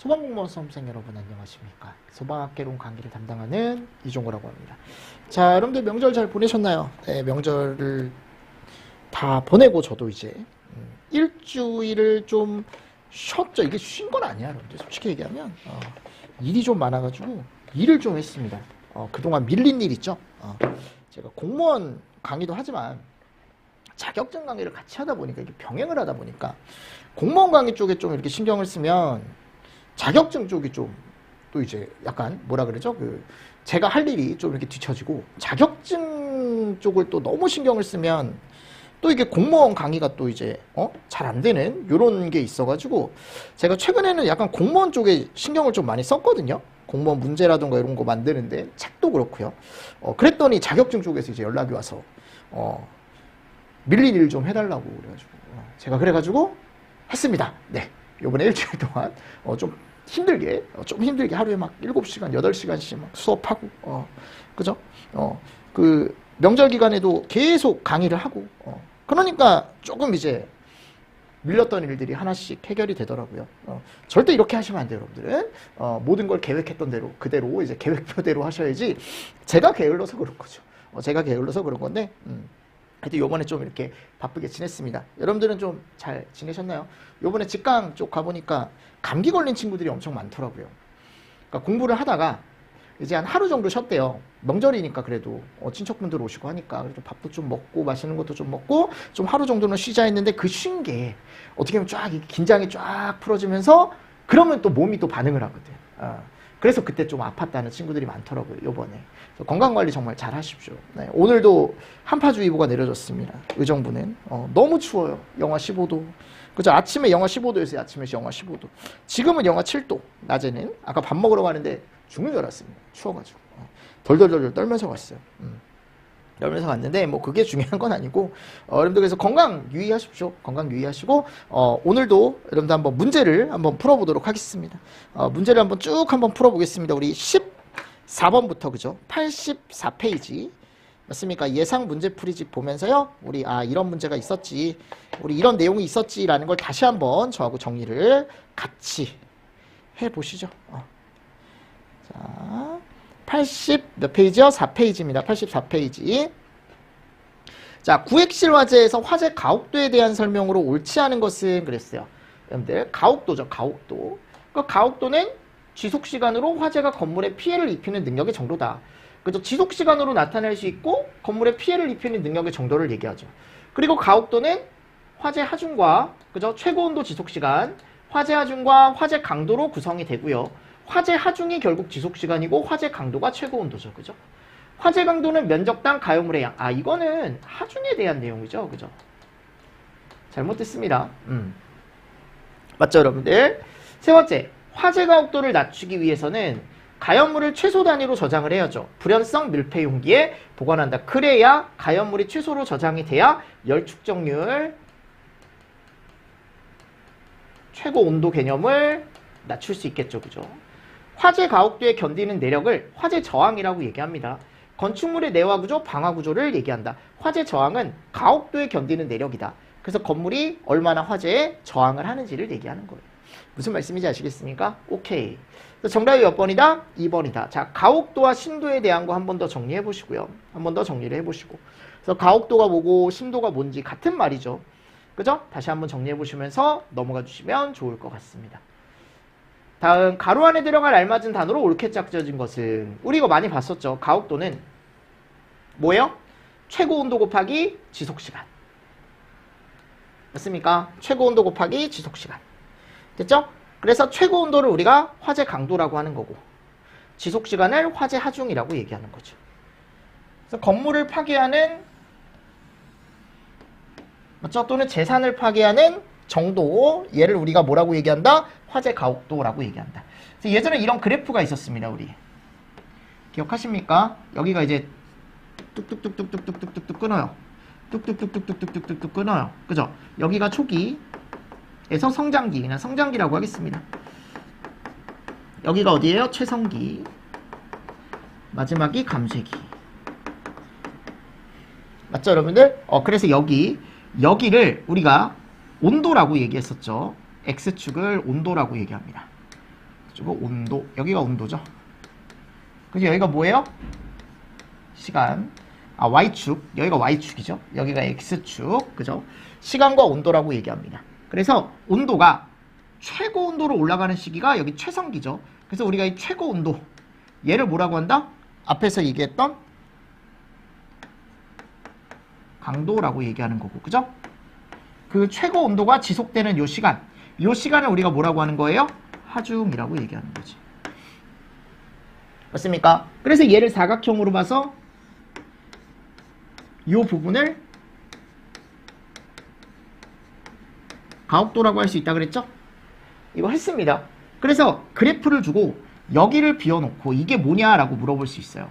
소방공무원 수험생 여러분 안녕하십니까. 소방학개론 강의를 담당하는 이종호라고 합니다. 자, 여러분들 명절 잘 보내셨나요? 네, 명절을 다 보내고 저도 이제 일주일을 좀 쉬었죠. 이게 쉰 건 아니야, 여러분들. 솔직히 얘기하면 일이 좀 많아가지고 일을 좀 했습니다. 그동안 밀린 일 있죠. 제가 공무원 강의도 하지만 자격증 강의를 같이 하다 보니까 이게 병행을 하다 보니까 공무원 강의 쪽에 좀 이렇게 신경을 쓰면 자격증 쪽이 좀 또 이제 약간 뭐라 그러죠? 제가 할 일이 좀 이렇게 뒤처지고 자격증 쪽을 또 너무 신경을 쓰면 또 이게 공무원 강의가 또 이제 잘 안 되는 요런 게 있어가지고 제가 최근에는 약간 공무원 쪽에 신경을 좀 많이 썼거든요. 공무원 문제라든가 이런 거 만드는데 책도 그렇고요. 그랬더니 자격증 쪽에서 이제 연락이 와서 밀린 일 좀 해달라고 그래가지고 제가 그래가지고 했습니다. 네, 요번에 일주일 동안 좀 힘들게 하루에 막 7시간, 8시간씩 막 수업하고 그죠? 그 명절 기간에도 계속 강의를 하고 그러니까 조금 이제 밀렸던 일들이 하나씩 해결이 되더라고요. 절대 이렇게 하시면 안 돼요, 여러분들은. 모든 걸 계획했던 대로 그대로 이제 계획표대로 하셔야지. 제가 게을러서 그런 거죠. 제가 게을러서 그런 건데 하여튼 요번에 좀 이렇게 바쁘게 지냈습니다. 여러분들은 좀 잘 지내셨나요? 요번에 직강 쪽 가보니까 감기 걸린 친구들이 엄청 많더라고요. 그러니까 공부를 하다가 이제 한 하루 정도 쉬었대요. 명절이니까 그래도 친척분들 오시고 하니까 그래도 밥도 좀 먹고 맛있는 것도 좀 먹고 좀 하루 정도는 쉬자 했는데 그 쉰 게 어떻게 보면 쫙 긴장이 쫙 풀어지면서 그러면 또 몸이 또 반응을 하거든. 그래서 그때 좀 아팠다는 친구들이 많더라고요, 요번에. 건강관리 정말 잘 하십시오. 네, 오늘도 한파주의보가 내려졌습니다. 의정부는. 너무 추워요. 영하 15도. 그죠? 아침에 영하 15도였어요. 아침에 영하 15도. 지금은 영하 7도. 낮에는. 아까 밥 먹으러 가는데 죽는 줄 알았습니다. 추워가지고. 덜덜덜 떨면서 갔어요. 떨면서 갔는데 뭐 그게 중요한 건 아니고 여러분들 그래서 건강 유의하십시오. 건강 유의하시고 오늘도 여러분들 한번 문제를 한번 풀어보도록 하겠습니다. 문제를 한번 쭉 한번 풀어보겠습니다. 우리 14번부터 그죠? 84페이지 맞습니까? 예상 문제풀이집 보면서요. 우리 이런 문제가 있었지. 우리 이런 내용이 있었지라는 걸 다시 한번 저하고 정리를 같이 해보시죠. 자, 80 몇 페이지요? 4페이지입니다. 84페이지. 자, 구획실 화재에서 화재 가혹도에 대한 설명으로 옳지 않은 것은 그랬어요. 여러분들, 가혹도죠. 가혹도. 그 가혹도는 지속시간으로 화재가 건물에 피해를 입히는 능력의 정도다. 그죠? 지속시간으로 나타낼 수 있고 건물에 피해를 입히는 능력의 정도를 얘기하죠. 그리고 가혹도는 화재 하중과 그죠? 최고온도 지속시간, 화재 하중과 화재 강도로 구성이 되고요. 화재 하중이 결국 지속시간이고 화재 강도가 최고온도죠. 그죠? 화재 강도는 면적당 가열물의 양. 이거는 하중에 대한 내용이죠. 그죠? 잘못됐습니다. 맞죠, 여러분들? 세 번째, 화재 가혹도를 낮추기 위해서는 가연물을 최소 단위로 저장을 해야죠. 불연성 밀폐 용기에 보관한다. 그래야 가연물이 최소로 저장이 돼야 열 축적률, 최고 온도 개념을 낮출 수 있겠죠. 그죠? 화재 가혹도에 견디는 내력을 화재 저항이라고 얘기합니다. 건축물의 내화 구조, 방화 구조를 얘기한다. 화재 저항은 가혹도에 견디는 내력이다. 그래서 건물이 얼마나 화재에 저항을 하는지를 얘기하는 거예요. 무슨 말씀인지 아시겠습니까? 오케이. 정답이 몇 번이다? 2번이다. 자, 가혹도와 심도에 대한 거 한 번 더 정리해 보시고요. 한 번 더 정리를 해보시고. 그래서 가혹도가 뭐고 심도가 뭔지 같은 말이죠. 그죠? 다시 한번 정리해 보시면서 넘어가 주시면 좋을 것 같습니다. 다음, 가로 안에 들어갈 알맞은 단어로 옳게 짝져진 것은 우리 이거 많이 봤었죠. 가혹도는 뭐예요? 최고 온도 곱하기 지속시간. 맞습니까? 최고 온도 곱하기 지속시간. 됐죠? 그래서 최고 온도를 우리가 화재 강도라고 하는 거고 지속시간을 화재 하중이라고 얘기하는 거죠. 그래서 건물을 파괴하는 맞죠? 또는 재산을 파괴하는 정도, 얘를 우리가 뭐라고 얘기한다? 화재 가혹도라고 얘기한다. 그래서 예전에 이런 그래프가 있었습니다. 우리 기억하십니까? 여기가 이제 뚝뚝뚝뚝뚝뚝뚝뚝 끊어요. 뚝뚝뚝뚝뚝뚝뚝뚝 끊어요. 그죠? 여기가 초기에서 성장기, 그냥 성장기라고 하겠습니다. 여기가 어디예요? 최성기. 마지막이 감쇄기. 맞죠, 여러분들? 그래서 여기를 우리가 온도라고 얘기했었죠. X축을 온도라고 얘기합니다. 그리고 온도, 여기가 온도죠. 그리고 여기가 뭐예요? 시간. Y축, 여기가 Y축이죠. 여기가 X축, 그죠? 시간과 온도라고 얘기합니다. 그래서 온도가 최고 온도로 올라가는 시기가 여기 최성기죠. 그래서 우리가 이 최고 온도, 얘를 뭐라고 한다? 앞에서 얘기했던 강도라고 얘기하는 거고, 그죠? 그 최고 온도가 지속되는 요 시간을 우리가 뭐라고 하는 거예요? 하중이라고 얘기하는 거지. 맞습니까? 그래서 얘를 사각형으로 봐서 이 부분을 가옥도라고 할 수 있다 그랬죠? 이거 했습니다. 그래서 그래프를 주고 여기를 비워놓고 이게 뭐냐라고 물어볼 수 있어요.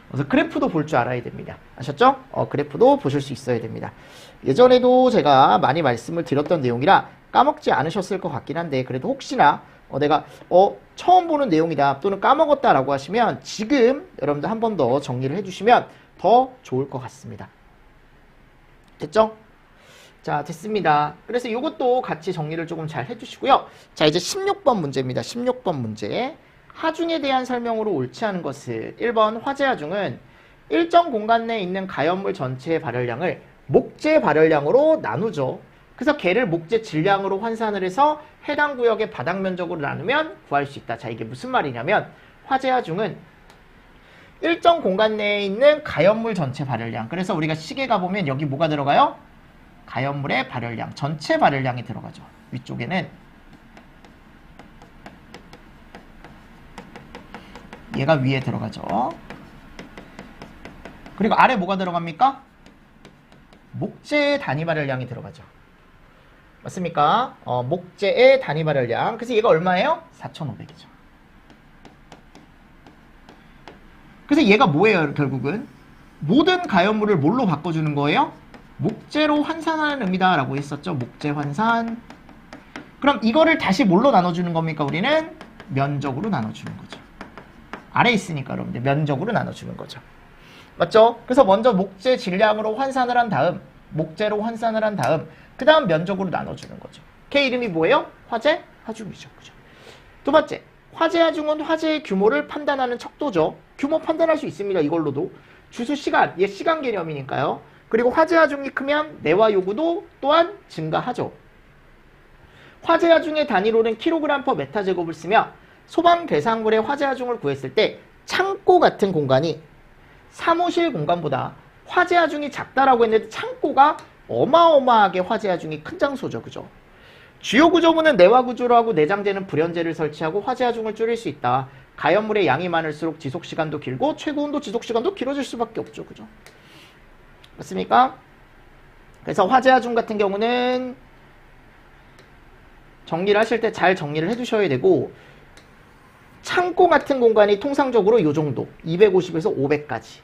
그래서 그래프도 볼 줄 알아야 됩니다. 아셨죠? 그래프도 보실 수 있어야 됩니다. 예전에도 제가 많이 말씀을 드렸던 내용이라 까먹지 않으셨을 것 같긴 한데 그래도 혹시나 내가 처음 보는 내용이다 또는 까먹었다라고 하시면 지금 여러분들 한 번 더 정리를 해주시면 더 좋을 것 같습니다. 됐죠? 자, 됐습니다. 그래서 이것도 같이 정리를 조금 잘 해주시고요. 자, 이제 16번 문제입니다. 16번 문제. 하중에 대한 설명으로 옳지 않은 것은 1번 화재 하중은 일정 공간 내에 있는 가연물 전체의 발열량을 목재 발열량으로 나누죠. 그래서 걔를 목재 질량으로 환산을 해서 해당 구역의 바닥 면적으로 나누면 구할 수 있다. 자, 이게 무슨 말이냐면 화재 하중은 일정 공간 내에 있는 가연물 전체 발열량. 그래서 우리가 시계 가보면 여기 뭐가 들어가요? 가연물의 발열량, 전체 발열량이 들어가죠. 위쪽에는 얘가 위에 들어가죠. 그리고 아래 뭐가 들어갑니까? 목재의 단위 발열량이 들어가죠. 맞습니까? 목재의 단위 발열량. 그래서 얘가 얼마예요? 4,500이죠. 그래서 얘가 뭐예요? 결국은 모든 가연물을 뭘로 바꿔주는 거예요? 목재로 환산하는 의미다 라고 했었죠. 목재 환산. 그럼 이거를 다시 뭘로 나눠주는 겁니까? 우리는 면적으로 나눠주는 거죠. 아래 있으니까 여러분들 면적으로 나눠주는 거죠. 맞죠? 그래서 먼저 목재 질량으로 환산을 한 다음 목재로 환산을 한 다음 그 다음 면적으로 나눠주는 거죠. 걔 이름이 뭐예요? 화재 하중이죠. 그죠? 두 번째, 화재 하중은 화재의 규모를 판단하는 척도죠. 규모 판단할 수 있습니다. 이걸로도. 주수 시간, 얘 시간 개념이니까요. 그리고 화재 하중이 크면 내화 요구도 또한 증가하죠. 화재 하중의 단위로는 kg/m 제곱을 쓰며 소방 대상물의 화재 하중을 구했을 때 창고 같은 공간이 사무실 공간보다 화재 하중이 작다라고 했는데 창고가 어마어마하게 화재 하중이 큰 장소죠. 그죠? 주요 구조물은 내화 구조로 하고 내장재는 불연재를 설치하고 화재 하중을 줄일 수 있다. 가연물의 양이 많을수록 지속시간도 길고 최고온도 지속시간도 길어질 수밖에 없죠. 그죠? 맞습니까? 그래서 화재 하중 같은 경우는 정리를 하실 때 잘 정리를 해주셔야 되고 창고 같은 공간이 통상적으로 이 정도 250에서 500까지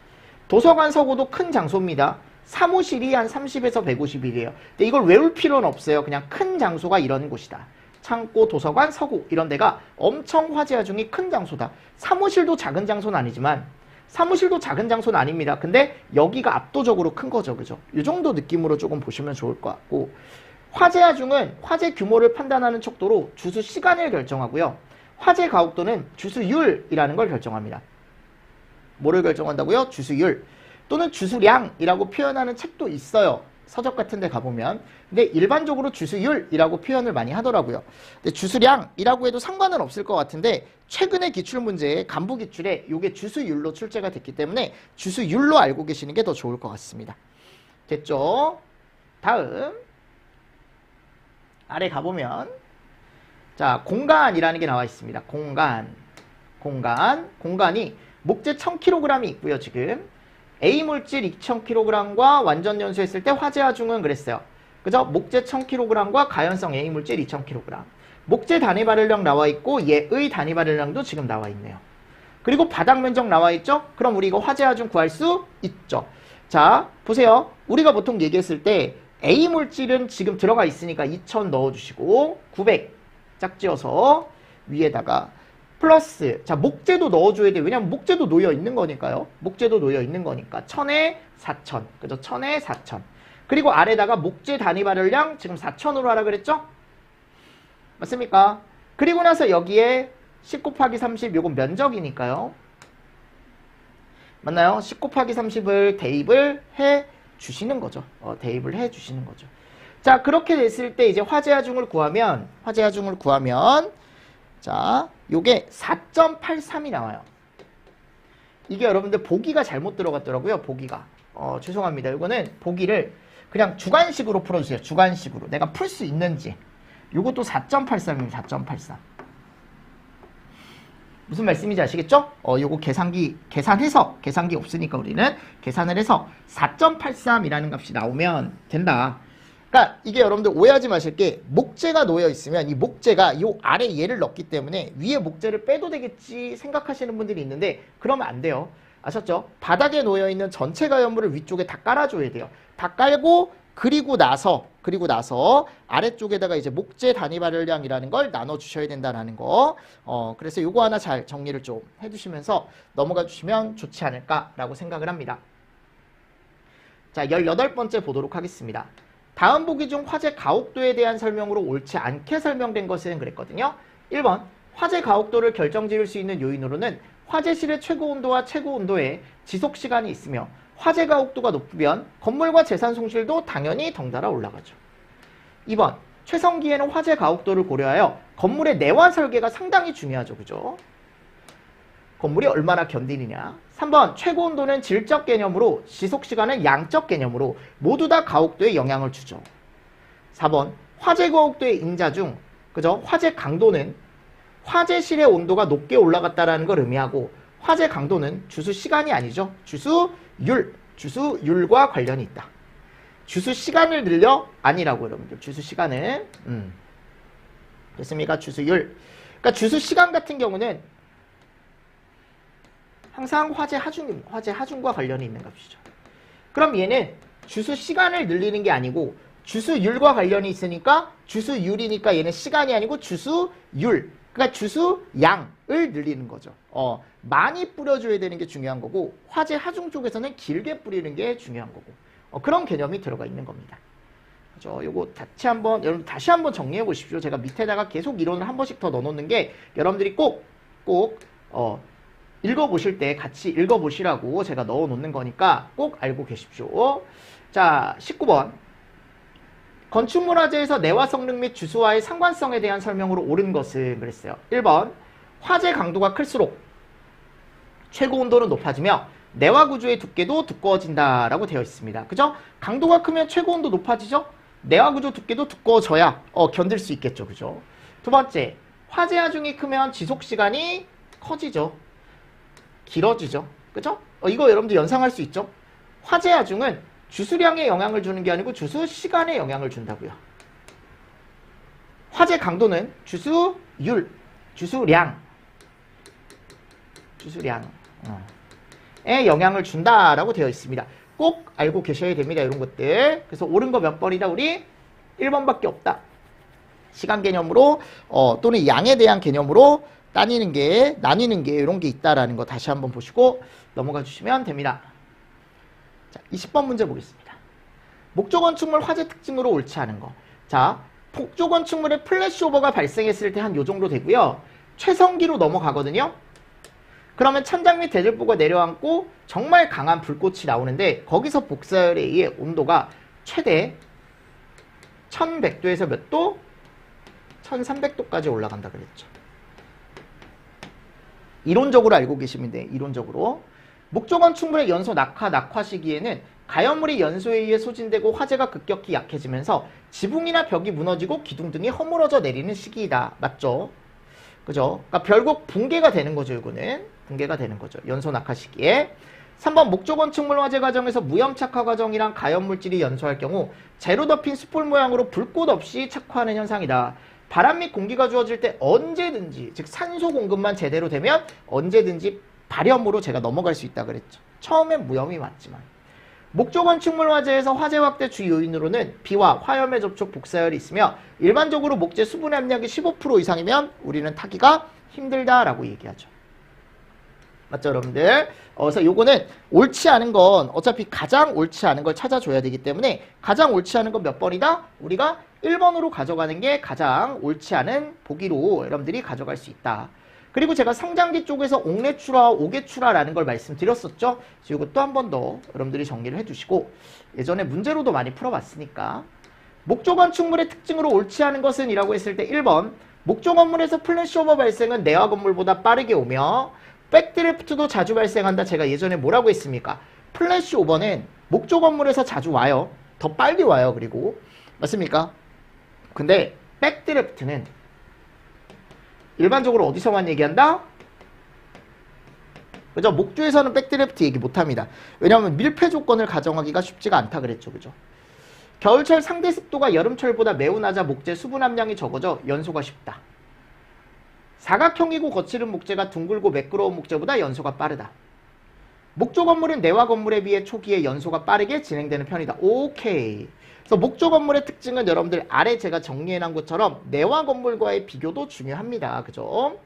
도서관 서고도 큰 장소입니다. 사무실이 한 30에서 150이래요. 근데 이걸 외울 필요는 없어요. 그냥 큰 장소가 이런 곳이다. 창고, 도서관, 서고 이런 데가 엄청 화재 하중이 큰 장소다. 사무실도 작은 장소는 아니지만 사무실도 작은 장소는 아닙니다. 근데 여기가 압도적으로 큰 거죠. 그죠? 이 정도 느낌으로 조금 보시면 좋을 것 같고 화재 하중은 화재 규모를 판단하는 척도로 주수 시간을 결정하고요. 화재 가옥도는 주수율이라는 걸 결정합니다. 뭐를 결정한다고요? 주수율 또는 주수량이라고 표현하는 책도 있어요. 서적 같은 데 가보면. 근데 일반적으로 주수율이라고 표현을 많이 하더라고요. 근데 주수량이라고 해도 상관은 없을 것 같은데 최근에 기출문제에 간부기출에 이게 주수율로 출제가 됐기 때문에 주수율로 알고 계시는 게 더 좋을 것 같습니다. 됐죠? 다음 아래 가보면 자, 공간이라는 게 나와 있습니다. 공간이 목재 1000kg이 있고요. 지금 A 물질 2000kg과 완전 연소했을 때 화재 하중은 그랬어요. 그죠? 목재 1000kg과 가연성 A 물질 2000kg. 목재 단위 발열량 나와 있고 얘의 단위 발열량도 지금 나와 있네요. 그리고 바닥 면적 나와 있죠? 그럼 우리 이거 화재 하중 구할 수 있죠. 자, 보세요. 우리가 보통 얘기했을 때 A 물질은 지금 들어가 있으니까 2000 넣어주시고 900 짝지어서 위에다가 플러스 자 목재도 넣어줘야 돼. 왜냐면 목재도 놓여 있는 거니까요. 목재도 놓여 있는 거니까 1000에 4000 그죠? 1000에 4000 그리고 아래다가 목재 단위 발열량 지금 4000으로 하라 그랬죠? 맞습니까? 그리고 나서 여기에 10 곱하기 30 요건 면적이니까요. 맞나요? 10 곱하기 30을 대입을 해 주시는 거죠. 대입을 해 주시는 거죠. 자, 그렇게 됐을 때 이제 화제하중을 구하면 자, 요게 4.83이 나와요. 이게 여러분들 보기가 잘못 들어갔더라고요. 보기가. 죄송합니다. 이거는 보기를 그냥 주관식으로 풀어주세요. 주관식으로. 내가 풀 수 있는지. 요것도 4.83입니다. 4.83. 무슨 말씀인지 아시겠죠? 요거 계산기 없으니까 우리는 계산을 해서 4.83이라는 값이 나오면 된다. 그러니까 이게 여러분들 오해하지 마실 게 목재가 놓여 있으면 이 목재가 요 아래 얘를 넣기 때문에 위에 목재를 빼도 되겠지 생각하시는 분들이 있는데 그러면 안 돼요. 아셨죠? 바닥에 놓여 있는 전체 가연물을 위쪽에 다 깔아줘야 돼요. 다 깔고 그리고 나서 아래쪽에다가 이제 목재 단위 발열량이라는 걸 나눠주셔야 된다는 거. 그래서 요거 하나 잘 정리를 좀 해주시면서 넘어가 주시면 좋지 않을까라고 생각을 합니다. 자, 18번째 보도록 하겠습니다. 다음 보기 중 화재 가혹도에 대한 설명으로 옳지 않게 설명된 것은 그랬거든요. 1번, 화재 가혹도를 결정지을 수 있는 요인으로는 화재실의 최고 온도와 최고 온도의 지속 시간이 있으며 화재 가혹도가 높으면 건물과 재산 손실도 당연히 덩달아 올라가죠. 2번, 최성기에는 화재 가혹도를 고려하여 건물의 내와 설계가 상당히 중요하죠. 그죠? 건물이 얼마나 견디느냐. 3번, 최고 온도는 질적 개념으로 지속 시간은 양적 개념으로 모두 다 가혹도에 영향을 주죠. 4번, 화재 가혹도의 인자 중 그죠? 화재 강도는 화재실의 온도가 높게 올라갔다라는 걸 의미하고 화재 강도는 주수 시간이 아니죠. 주수율과 관련이 있다. 주수 시간을 늘려? 아니라고 여러분들. 주수 시간을. 됐습니까? 주수율. 그러니까 주수 시간 같은 경우는 항상 화재 하중과 관련이 있는 값이죠. 그럼 얘는 주수 시간을 늘리는 게 아니고 주수율과 관련이 있으니까 주수율이니까 얘는 시간이 아니고 주수율. 그러니까 주수양을 늘리는 거죠. 많이 뿌려줘야 되는 게 중요한 거고 화재 하중 쪽에서는 길게 뿌리는 게 중요한 거고 그런 개념이 들어가 있는 겁니다. 그죠? 요거 여러분 다시 한번 정리해 보십시오. 제가 밑에다가 계속 이론을 한 번씩 더 넣어놓는 게 여러분들이 꼭 읽어보실 때 같이 읽어보시라고 제가 넣어놓는 거니까 꼭 알고 계십시오. 자, 19번. 건축물 화재에서 내화 성능 및 주수와의 상관성에 대한 설명으로 옳은 것은 그랬어요. 1번, 화재 강도가 클수록 최고 온도는 높아지며 내화 구조의 두께도 두꺼워진다라고 되어 있습니다. 그죠? 강도가 크면 최고 온도 높아지죠? 내화 구조 두께도 두꺼워져야 견딜 수 있겠죠. 그죠? 두 번째, 화재 하중이 크면 지속 시간이 커지죠. 길어지죠. 그죠? 이거 여러분들 연상할 수 있죠? 화재 하중은 주수량에 영향을 주는 게 아니고 주수 시간에 영향을 준다고요. 화재 강도는 주수율, 주수량에 영향을 준다라고 되어 있습니다. 꼭 알고 계셔야 됩니다. 이런 것들. 그래서 옳은 거 몇 번이다? 우리 1번밖에 없다. 시간 개념으로 또는 양에 대한 개념으로 나뉘는 게 이런 게 있다라는 거 다시 한번 보시고 넘어가 주시면 됩니다. 자, 20번 문제 보겠습니다. 목조 건축물 화재 특징으로 옳지 않은 거. 자, 목조 건축물에 플래시오버가 발생했을 때 한 요 정도 되고요. 최성기로 넘어가거든요. 그러면 천장 및 대들보가 내려앉고 정말 강한 불꽃이 나오는데 거기서 복사열에 의해 온도가 최대 1100도에서 몇 도? 1300도까지 올라간다 그랬죠. 이론적으로 알고 계시면 돼요. 이론적으로. 목조 건축물의 연소 낙하 시기에는 가연물이 연소에 의해 소진되고 화재가 급격히 약해지면서 지붕이나 벽이 무너지고 기둥 등이 허물어져 내리는 시기이다. 맞죠? 그죠? 그러니까 결국 붕괴가 되는 거죠. 이거는. 붕괴가 되는 거죠. 연소 낙하 시기에. 3번 목조 건축물 화재 과정에서 무염 착화 과정이랑 가연물질이 연소할 경우 재로 덮인 수풀 모양으로 불꽃 없이 착화하는 현상이다. 바람 및 공기가 주어질 때 언제든지, 즉 산소 공급만 제대로 되면 언제든지 발염으로 제가 넘어갈 수 있다 그랬죠. 처음엔 무염이 맞지만. 목조 건축물 화재에서 화재 확대 주 요인으로는 비와 화염의 접촉 복사열이 있으며 일반적으로 목재 수분의 함량이 15% 이상이면 우리는 타기가 힘들다라고 얘기하죠. 맞죠, 여러분들? 그래서 요거는 옳지 않은 건 어차피 가장 옳지 않은 걸 찾아줘야 되기 때문에 가장 옳지 않은 건 몇 번이다? 우리가 1번으로 가져가는 게 가장 옳지 않은 보기로 여러분들이 가져갈 수 있다. 그리고 제가 성장기 쪽에서 옥내출하, 오개출하라는 걸 말씀드렸었죠. 이것도 한 번 더 여러분들이 정리를 해두시고 예전에 문제로도 많이 풀어봤으니까 목조 건축물의 특징으로 옳지 않은 것은 이라고 했을 때 1번 목조 건물에서 플래시오버 발생은 내화 건물보다 빠르게 오며 백드래프트도 자주 발생한다. 제가 예전에 뭐라고 했습니까? 플래시오버는 목조 건물에서 자주 와요. 더 빨리 와요. 그리고 맞습니까? 근데 백드래프트는 일반적으로 어디서만 얘기한다? 그죠? 목조에서는 백드래프트 얘기 못합니다. 왜냐하면 밀폐 조건을 가정하기가 쉽지가 않다 그랬죠. 그죠? 겨울철 상대 습도가 여름철보다 매우 낮아 목재 수분 함량이 적어져 연소가 쉽다. 사각형이고 거칠은 목재가 둥글고 매끄러운 목재보다 연소가 빠르다. 목조 건물은 내화 건물에 비해 초기에 연소가 빠르게 진행되는 편이다. 오케이. 그래서 목조 건물의 특징은 여러분들 아래 제가 정리해놓은 것처럼 내화 건물과의 비교도 중요합니다. 그죠?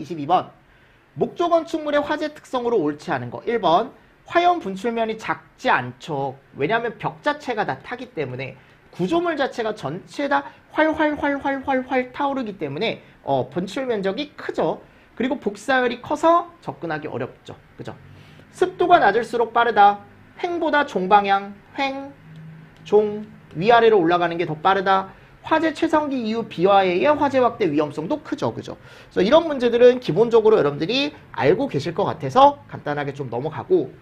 22번. 목조 건축물의 화재 특성으로 옳지 않은 거. 1번. 화염 분출면이 작지 않죠. 왜냐하면 벽 자체가 다 타기 때문에 구조물 자체가 전체 다 활활활활활활 타오르기 때문에 분출 면적이 크죠. 그리고 복사열이 커서 접근하기 어렵죠. 그죠? 습도가 낮을수록 빠르다. 횡보다 종방향, 횡, 종, 위아래로 올라가는 게 더 빠르다. 화재 최상기 이후 비화에 의해 화재 확대 위험성도 크죠. 그죠? 그래서 이런 문제들은 기본적으로 여러분들이 알고 계실 것 같아서 간단하게 좀 넘어가고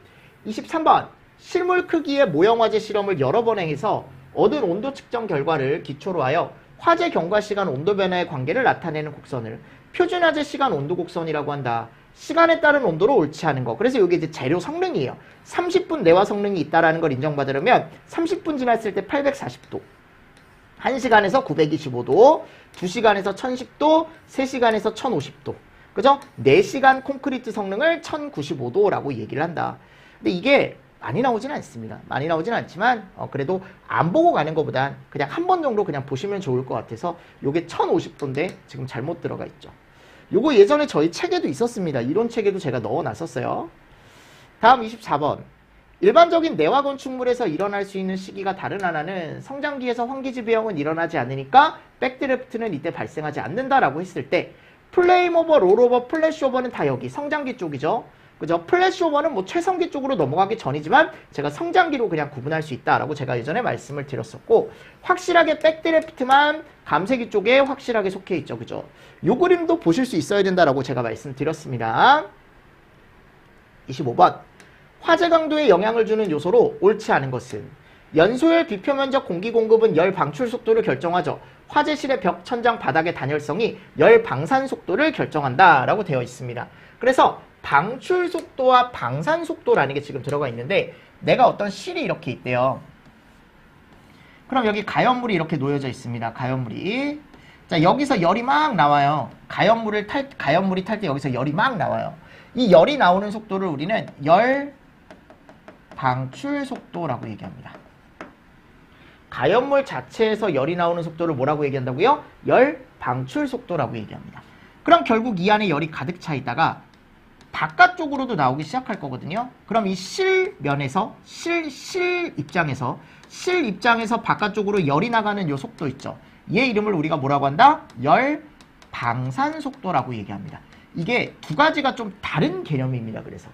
23번 실물 크기의 모형 화재 실험을 여러 번 행해서 얻은 온도 측정 결과를 기초로 하여 화재 경과 시간 온도 변화의 관계를 나타내는 곡선을 표준 화재 시간 온도 곡선이라고 한다. 시간에 따른 온도로 옳지 않은 거. 그래서 이게 이제 재료 성능이에요. 30분 내화 성능이 있다라는 걸 인정받으려면 30분 지났을 때 840도, 1시간에서 925도, 2시간에서 1010도, 3시간에서 1050도. 그죠? 4시간 콘크리트 성능을 1095도라고 얘기를 한다. 근데 이게 많이 나오진 않습니다. 많이 나오진 않지만 그래도 안 보고 가는 것보단 그냥 한 번 정도 그냥 보시면 좋을 것 같아서 요게 1050도인데 지금 잘못 들어가 있죠. 요거 예전에 저희 책에도 있었습니다. 이론 책에도 제가 넣어놨었어요. 다음 24번. 일반적인 내화 건축물에서 일어날 수 있는 시기가 다른 하나는 성장기에서 환기지 배형은 일어나지 않으니까 백드래프트는 이때 발생하지 않는다라고 했을 때 플레임오버, 롤오버, 플래시오버는 다 여기 성장기 쪽이죠. 그죠? 플래시오버는 뭐 최성기 쪽으로 넘어가기 전이지만 제가 성장기로 그냥 구분할 수 있다라고 제가 예전에 말씀을 드렸었고 확실하게 백드래프트만 감세기 쪽에 확실하게 속해 있죠. 그죠? 요 그림도 보실 수 있어야 된다라고 제가 말씀드렸습니다. 25번. 화재 강도에 영향을 주는 요소로 옳지 않은 것은 연소열 비표면적 공기 공급은 열 방출 속도를 결정하죠. 화재실의 벽, 천장, 바닥의 단열성이 열 방산 속도를 결정한다 라고 되어 있습니다. 그래서 방출 속도와 방산 속도라는 게 지금 들어가 있는데 내가 어떤 실이 이렇게 있대요. 그럼 여기 가연물이 이렇게 놓여져 있습니다. 가연물이. 자, 여기서 열이 막 나와요. 가연물이 탈 때 여기서 열이 막 나와요. 이 열이 나오는 속도를 우리는 열 방출 속도라고 얘기합니다. 가연물 자체에서 열이 나오는 속도를 뭐라고 얘기한다고요? 열 방출 속도라고 얘기합니다. 그럼 결국 이 안에 열이 가득 차 있다가 바깥쪽으로도 나오기 시작할 거거든요. 그럼 이 실면에서 실 입장에서 바깥쪽으로 열이 나가는 요 속도 있죠. 얘 이름을 우리가 뭐라고 한다? 열 방산 속도라고 얘기합니다. 이게 두 가지가 좀 다른 개념입니다. 그래서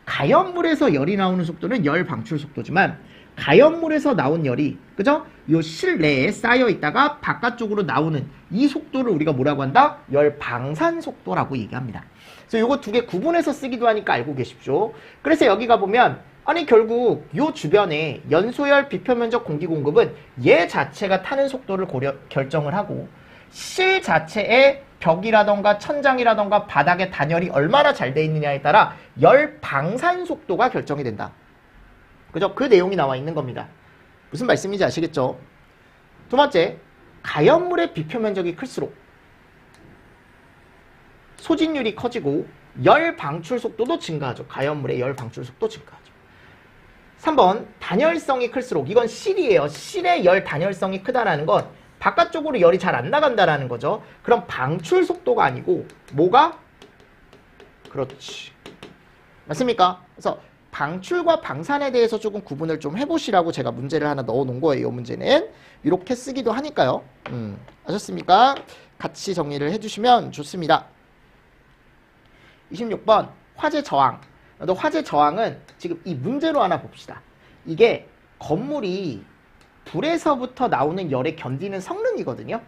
가연물에서 열이 나오는 속도는 열 방출 속도지만 가연물에서 나온 열이 그죠? 요 실내에 쌓여 있다가 바깥쪽으로 나오는 이 속도를 우리가 뭐라고 한다? 열 방산 속도라고 얘기합니다. 그래서 요거 두 개 구분해서 쓰기도 하니까 알고 계십시오. 그래서 여기가 보면 아니 결국 요 주변에 연소열 비표면적 공기 공급은 얘 자체가 타는 속도를 결정을 하고 실 자체의 벽이라던가 천장이라던가 바닥의 단열이 얼마나 잘 돼 있느냐에 따라 열 방산 속도가 결정이 된다. 그죠? 그 내용이 나와 있는 겁니다. 무슨 말씀인지 아시겠죠? 두 번째, 가연물의 비표면적이 클수록 소진율이 커지고 열 방출 속도도 증가하죠. 가연물의 열 방출 속도 증가하죠. 3번, 단열성이 클수록 이건 실이에요. 실의 열 단열성이 크다라는 건 바깥쪽으로 열이 잘 안 나간다라는 거죠. 그럼 방출 속도가 아니고 뭐가? 그렇지. 맞습니까? 그래서 방출과 방산에 대해서 조금 구분을 좀 해보시라고 제가 문제를 하나 넣어놓은 거예요. 이 문제는 이렇게 쓰기도 하니까요. 아셨습니까? 같이 정리를 해주시면 좋습니다. 26번 화재 저항. 화재 저항은 지금 이 문제로 하나 봅시다. 이게 건물이 불에서부터 나오는 열에 견디는 성능이거든요.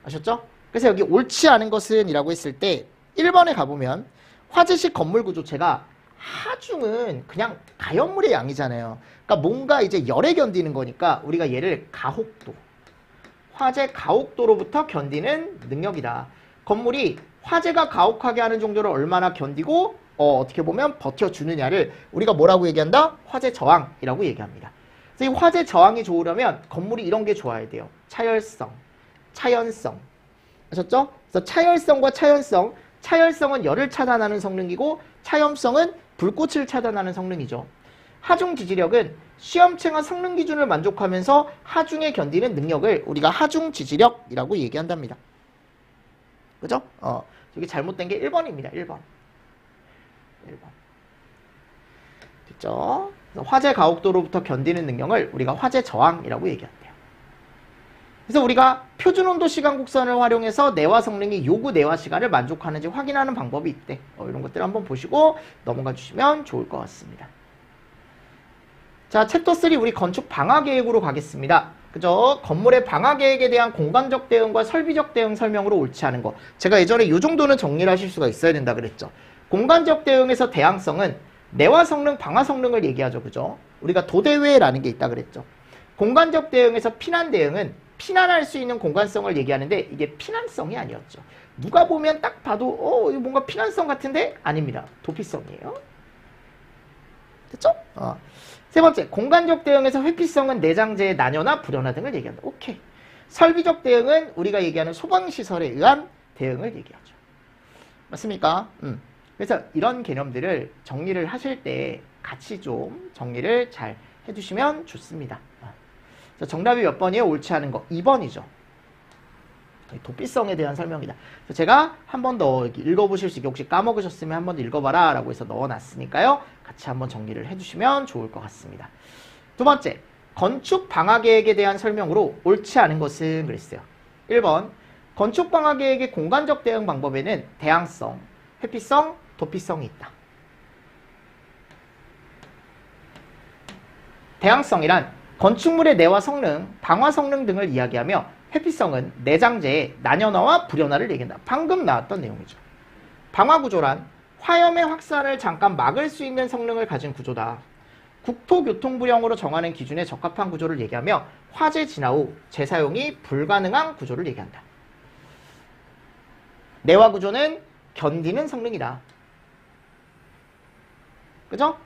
아셨죠? 그래서 여기 옳지 않은 것은 이라고 했을 때 1번에 가보면 화재식 건물 구조체가 하중은 그냥 가연물의 양이잖아요. 그러니까 뭔가 이제 열에 견디는 거니까 우리가 얘를 가혹도, 화재 가혹도로부터 견디는 능력이다. 건물이 화재가 가혹하게 하는 정도를 얼마나 견디고 어떻게 보면 버텨주느냐를 우리가 뭐라고 얘기한다? 화재 저항이라고 얘기합니다. 그래서 이 화재 저항이 좋으려면 건물이 이런 게 좋아야 돼요. 차열성, 차연성. 아셨죠? 그래서 차열성과 차연성, 차열성은 열을 차단하는 성능이고 차연성은 불꽃을 차단하는 성능이죠. 하중 지지력은 시험체가 성능 기준을 만족하면서 하중에 견디는 능력을 우리가 하중 지지력이라고 얘기한답니다. 그죠? 여기 잘못된 게 1번입니다. 1번. 됐죠? 그래서 화재 가혹도로부터 견디는 능력을 우리가 화재 저항이라고 얘기한대요. 그래서 우리가 표준온도 시간 곡선을 활용해서 내화 성능이 요구 내화 시간을 만족하는지 확인하는 방법이 있대. 이런 것들 한번 보시고 넘어가 주시면 좋을 것 같습니다. 자, 챕터 3 우리 건축 방화 계획으로 가겠습니다. 그죠? 건물의 방화 계획에 대한 공간적 대응과 설비적 대응 설명으로 옳지 않은 거. 제가 예전에 이 정도는 정리를 하실 수가 있어야 된다 그랬죠. 공간적 대응에서 대항성은 내화 성능, 방화 성능을 얘기하죠. 그죠? 우리가 도대외라는 게 있다 그랬죠. 공간적 대응에서 피난 대응은 피난할 수 있는 공간성을 얘기하는데 이게 피난성이 아니었죠. 누가 보면 딱 봐도 이거 뭔가 피난성 같은데 아닙니다. 도피성이에요. 됐죠? 세 번째, 공간적 대응에서 회피성은 내장재의 난여나 불연화 등을 얘기한다. 오케이. 설비적 대응은 우리가 얘기하는 소방시설에 의한 대응을 얘기하죠. 맞습니까? 그래서 이런 개념들을 정리를 하실 때 같이 좀 정리를 잘 해주시면 좋습니다. 정답이 몇 번이에요? 옳지 않은 거. 2번이죠. 도피성에 대한 설명이다. 그래서 제가 한 번 더 읽어보실 수 있게 혹시 까먹으셨으면 한 번 더 읽어봐라 라고 해서 넣어놨으니까요. 같이 한번 정리를 해주시면 좋을 것 같습니다. 두 번째, 건축 방화 계획에 대한 설명으로 옳지 않은 것은 그랬어요. 1번, 건축 방화 계획의 공간적 대응 방법에는 대항성, 회피성, 도피성이 있다. 대항성이란 건축물의 내화 성능, 방화 성능 등을 이야기하며 회피성은 내장재의 난연화와 불연화를 얘기한다. 방금 나왔던 내용이죠. 방화 구조란 화염의 확산을 잠깐 막을 수 있는 성능을 가진 구조다. 국토교통부령으로 정하는 기준에 적합한 구조를 얘기하며 화재 진화 후 재사용이 불가능한 구조를 얘기한다. 내화 구조는 견디는 성능이다. 그죠?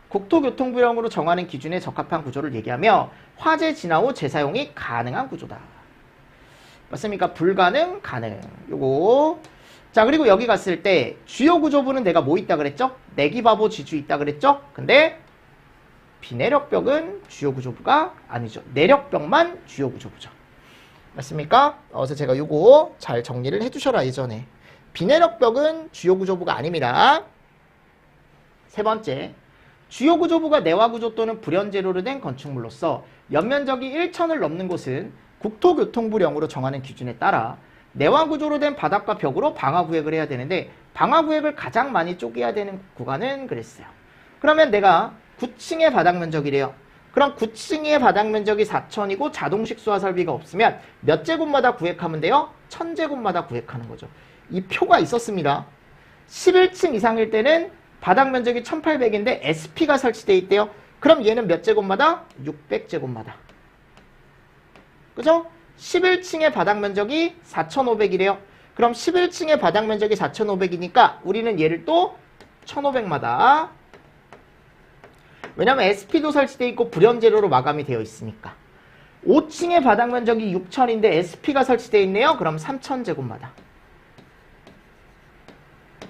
국토교통부령으로 정하는 기준에 적합한 구조를 얘기하며 화재 진화 후 재사용이 가능한 구조다. 맞습니까? 불가능, 가능. 요거. 자, 그리고 여기 갔을 때 주요 구조부는 내가 뭐 있다 그랬죠? 내기바보 지주 있다 그랬죠? 근데 비내력벽은 주요 구조부가 아니죠. 내력벽만 주요 구조부죠. 맞습니까? 그래서 제가 요거 잘 정리를 해주셔라 예전에. 비내력벽은 주요 구조부가 아닙니다. 세 번째, 주요 구조부가 내화 구조 또는 불연재료로 된 건축물로서 연면적이 1천을 넘는 곳은 국토교통부령으로 정하는 기준에 따라 내화 구조로 된 바닥과 벽으로 방화 구획을 해야 되는데 방화 구획을 가장 많이 쪼개야 되는 구간은 그랬어요. 그러면 내가 9층의 바닥 면적이래요. 그럼 9층의 바닥 면적이 4천이고 자동식 수화 설비가 없으면 몇 제곱마다 구획하면 돼요? 1000제곱마다 구획하는 거죠. 이 표가 있었습니다. 11층 이상일 때는 바닥 면적이 1800인데 SP가 설치되어 있대요. 그럼 얘는 몇 제곱마다? 600제곱마다. 그죠? 11층의 바닥 면적이 4500이래요. 그럼 11층의 바닥 면적이 4500이니까 우리는 얘를 또 1500마다. 왜냐면 SP도 설치되어 있고 불연재료로 마감이 되어 있으니까. 5층의 바닥 면적이 6000인데 SP가 설치되어 있네요. 그럼 3000제곱마다.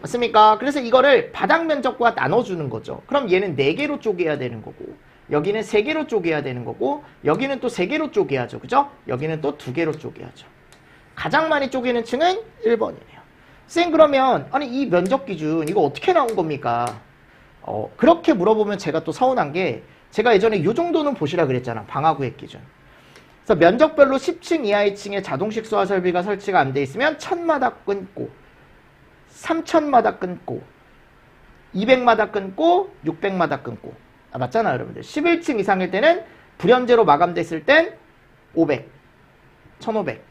맞습니까? 그래서 이거를 바닥 면적과 나눠주는 거죠. 그럼 얘는 4개로 쪼개야 되는 거고 여기는 3개로 쪼개야 되는 거고 여기는 또 3개로 쪼개야죠. 그죠? 여기는 또 2개로 쪼개야죠. 가장 많이 쪼개는 층은 1번이네요. 쌤 그러면 아니 이 면적 기준 이거 어떻게 나온 겁니까? 그렇게 물어보면 제가 또 서운한 게 제가 예전에 이 정도는 보시라 그랬잖아. 방화구획 기준. 그래서 면적별로 10층 이하의 층에 자동식 수화 설비가 설치가 안 돼 있으면 1000마다 끊고 3000마다 끊고 200마다 끊고 600마다 끊고 맞잖아요 여러분들. 11층 이상일 때는 불연제로 마감됐을 땐 500, 1500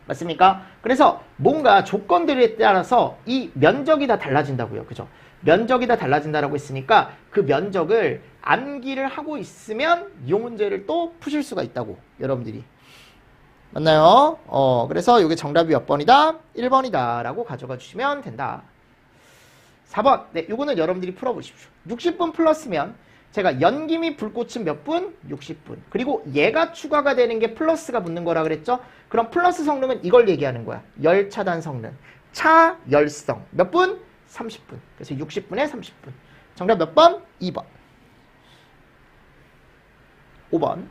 맞습니까? 그래서 뭔가 조건들에 따라서 이 면적이 다 달라진다고요. 그죠? 면적이 다 달라진다라고 했으니까 그 면적을 암기를 하고 있으면 이 문제를 또 푸실 수가 있다고 여러분들이. 맞나요? 그래서 이게 정답이 몇 번이다? 1번이다 라고 가져가 주시면 된다. 4번. 네, 요거는 여러분들이 풀어보십시오. 60분 플러스면 제가 연기 및 불꽃은 몇 분? 60분. 그리고 얘가 추가가 되는 게 플러스가 붙는 거라 그랬죠? 그럼 플러스 성능은 이걸 얘기하는 거야. 열 차단 성능. 차 열성. 몇 분? 30분. 그래서 60분에 30분. 정답 몇 번? 2번. 5번.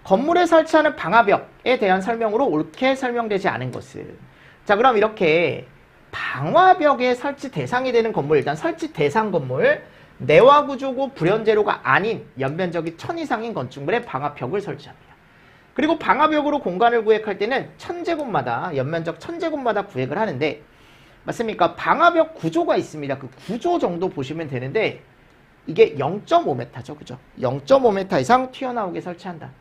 건물에 설치하는 방화벽에 대한 설명으로 옳게 설명되지 않은 것은. 자, 그럼 이렇게 방화벽에 설치 대상이 되는 건물, 일단 설치 대상 건물, 내화구조고 불연제로가 아닌 연면적이 1000 이상인 건축물에 방화벽을 설치합니다. 그리고 방화벽으로 공간을 구획할 때는 1000제곱마다 연면적 1000제곱마다 구획을 하는데 맞습니까? 방화벽 구조가 있습니다. 그 구조 정도 보시면 되는데 이게 0.5m죠. 그죠? 0.5m 이상 튀어나오게 설치한다.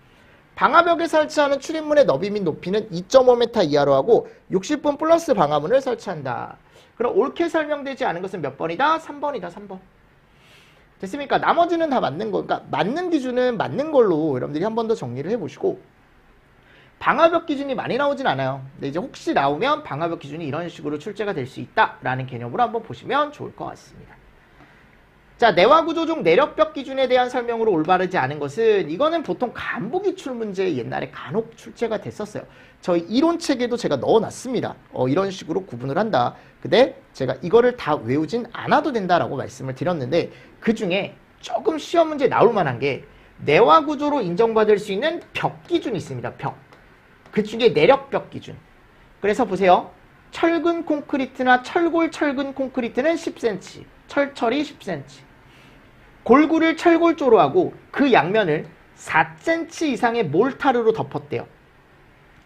방화벽에 설치하는 출입문의 너비 및 높이는 2.5m 이하로 하고 60분 플러스 방화문을 설치한다. 그럼 옳게 설명되지 않은 것은 몇 번이다? 3번이다. 3번. 됐습니까? 나머지는 다 맞는 거. 그러니까 맞는 기준은 맞는 걸로 여러분들이 한 번 더 정리를 해보시고 방화벽 기준이 많이 나오진 않아요. 근데 이제 혹시 나오면 방화벽 기준이 이런 식으로 출제가 될 수 있다라는 개념으로 한번 보시면 좋을 것 같습니다. 자, 내화구조 중 내력벽 기준에 대한 설명으로 올바르지 않은 것은 이거는 보통 간부 기출 문제에 옛날에 간혹 출제가 됐었어요. 저희 이론책에도 제가 넣어놨습니다. 이런 식으로 구분을 한다. 근데 제가 이거를 다 외우진 않아도 된다라고 말씀을 드렸는데 그 중에 조금 시험 문제 나올 만한 게 내화구조로 인정받을 수 있는 벽 기준이 있습니다. 벽. 그 중에 내력벽 기준. 그래서 보세요. 철근 콘크리트나 철골 철근 콘크리트는 10cm, 철철이 10cm. 골구를 철골조로 하고 그 양면을 4cm 이상의 몰타르로 덮었대요.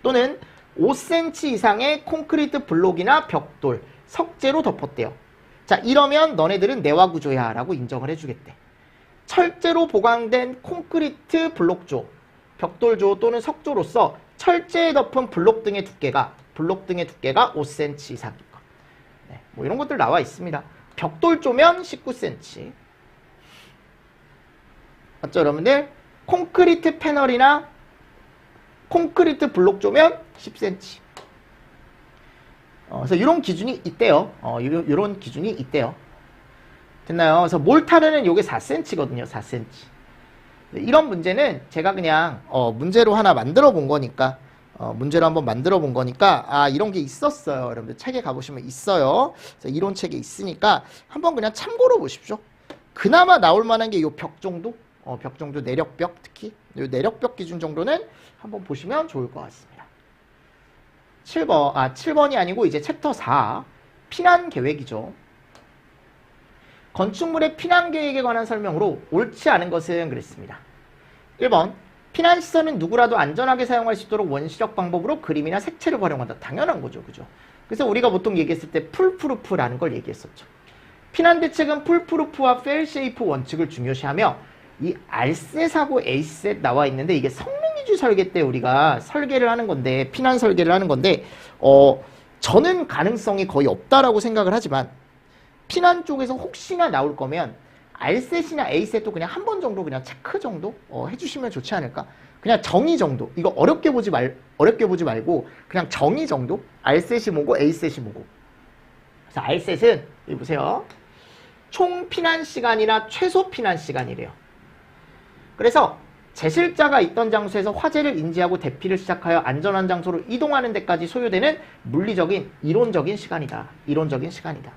또는 5cm 이상의 콘크리트 블록이나 벽돌, 석재로 덮었대요. 자, 이러면 너네들은 내화구조야 라고 인정을 해주겠대. 철재로 보강된 콘크리트 블록조, 벽돌조 또는 석조로서 철재에 덮은 블록 등의 두께가 5cm 이상인 것. 네, 뭐 이런 것들 나와 있습니다. 벽돌조면 19cm. 맞죠, 여러분들? 콘크리트 패널이나 콘크리트 블록조면 10cm. 그래서 이런 기준이 있대요. 이런 기준이 있대요. 됐나요? 그래서 몰타르는 요게 4cm거든요. 4cm. 이런 문제는 제가 그냥 문제로 하나 만들어 본 거니까 문제로 한번 만들어 본 거니까 이런 게 있었어요. 여러분들 책에 가보시면 있어요. 그래서 이론책에 있으니까 한번 그냥 참고로 보십시오. 그나마 나올 만한 게 요 벽 정도? 벽 정도, 내력벽 특히 요 내력벽 기준 정도는 한번 보시면 좋을 것 같습니다. 7번이 아니고 이제 챕터 4 피난 계획이죠. 건축물의 피난 계획에 관한 설명으로 옳지 않은 것은 그랬습니다. 1번 피난시설은 누구라도 안전하게 사용할 수 있도록 원시적 방법으로 그림이나 색채를 활용한다. 당연한 거죠. 그죠? 그래서 우리가 보통 얘기했을 때 풀프루프라는 걸 얘기했었죠. 피난 대책은 풀프루프와 펠쉐이프 원칙을 중요시하며 이 R셋하고 A셋 나와 있는데 이게 성능위주 설계 때 우리가 설계를 하는 건데 피난 설계를 하는 건데 저는 가능성이 거의 없다라고 생각을 하지만 피난 쪽에서 혹시나 나올 거면 R셋이나 A셋도 그냥 한 번 정도 그냥 체크 정도 해주시면 좋지 않을까? 그냥 정의 정도. 이거 어렵게 보지 말고 그냥 정의 정도. R셋이 뭐고 A셋이 뭐고. 그래서 R셋은 여기 보세요. 총 피난 시간이나 최소 피난 시간이래요. 그래서 제실자가 있던 장소에서 화재를 인지하고 대피를 시작하여 안전한 장소로 이동하는 데까지 소요되는 물리적인 이론적인 시간이다. 이론적인 시간이다.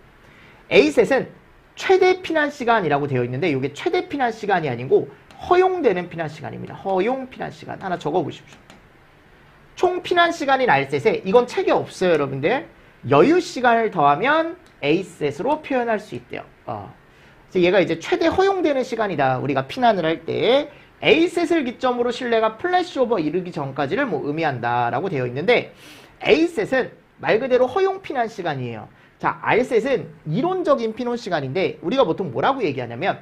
A셋은 최대 피난 시간이라고 되어 있는데 이게 최대 피난 시간이 아니고 허용되는 피난 시간입니다. 허용 피난 시간. 하나 적어보십시오. 총 피난 시간인 R셋에 이건 책에 없어요. 여러분들. 여유 시간을 더하면 A셋으로 표현할 수 있대요. 그래서 얘가 이제 최대 허용되는 시간이다. 우리가 피난을 할 때 A셋을 기점으로 실내가 플래시오버 이르기 전까지를 의미한다 라고 되어 있는데 A셋은 말 그대로 허용 피난 시간이에요. 자, RSET은 이론적인 피난 시간인데 우리가 보통 뭐라고 얘기하냐면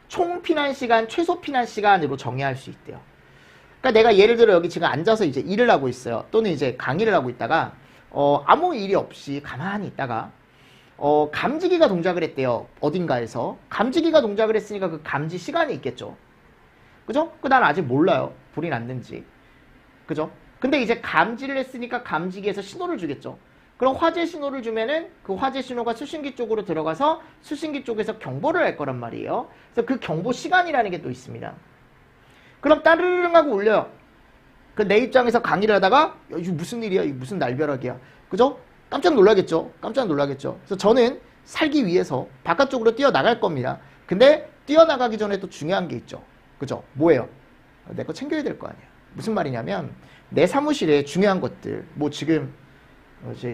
총 피난 시간, 최소 피난 시간으로 정의할 수 있대요. 그러니까 내가 예를 들어 여기 지금 앉아서 이제 일을 하고 있어요. 또는 이제 강의를 하고 있다가 아무 일이 없이 가만히 있다가 감지기가 동작을 했대요. 어딘가에서. 감지기가 동작을 했으니까 그 감지 시간이 있겠죠. 그죠? 난 아직 몰라요. 불이 났는지. 그죠? 근데 이제 감지를 했으니까 감지기에서 신호를 주겠죠. 그럼 화재 신호를 주면은 그 화재 신호가 수신기 쪽으로 들어가서 수신기 쪽에서 경보를 할 거란 말이에요. 그래서 그 경보 시간이라는 게 또 있습니다. 그럼 따르릉 하고 울려요. 그 내 입장에서 강의를 하다가 이거 무슨 일이야? 이거 무슨 날벼락이야? 그죠? 깜짝 놀라겠죠? 깜짝 놀라겠죠? 그래서 저는 살기 위해서 바깥쪽으로 뛰어나갈 겁니다. 근데 뛰어나가기 전에 또 중요한 게 있죠. 그죠? 뭐예요? 내 거 챙겨야 될 거 아니야. 무슨 말이냐면 내 사무실에 중요한 것들 뭐 지금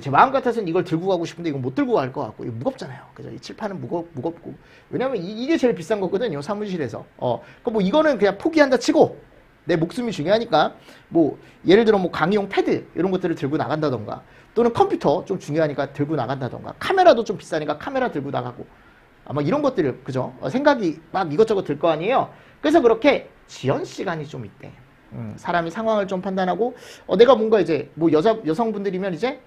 제 마음 같아서는 이걸 들고 가고 싶은데 이건 못 들고 갈 것 같고 이거 무겁잖아요. 그죠? 이 칠판은 무겁고 왜냐면 이게 제일 비싼 거거든요. 사무실에서. 뭐 이거는 그냥 포기한다 치고 내 목숨이 중요하니까 뭐 예를 들어 뭐 강의용 패드 이런 것들을 들고 나간다던가 또는 컴퓨터 좀 중요하니까 들고 나간다던가 카메라도 좀 비싸니까 카메라 들고 나가고 아마 이런 것들을 그죠? 생각이 막 이것저것 들 거 아니에요. 그래서 그렇게 지연 시간이 좀 있대. 사람이 상황을 좀 판단하고 내가 뭔가 이제 뭐 여성분들이면 이제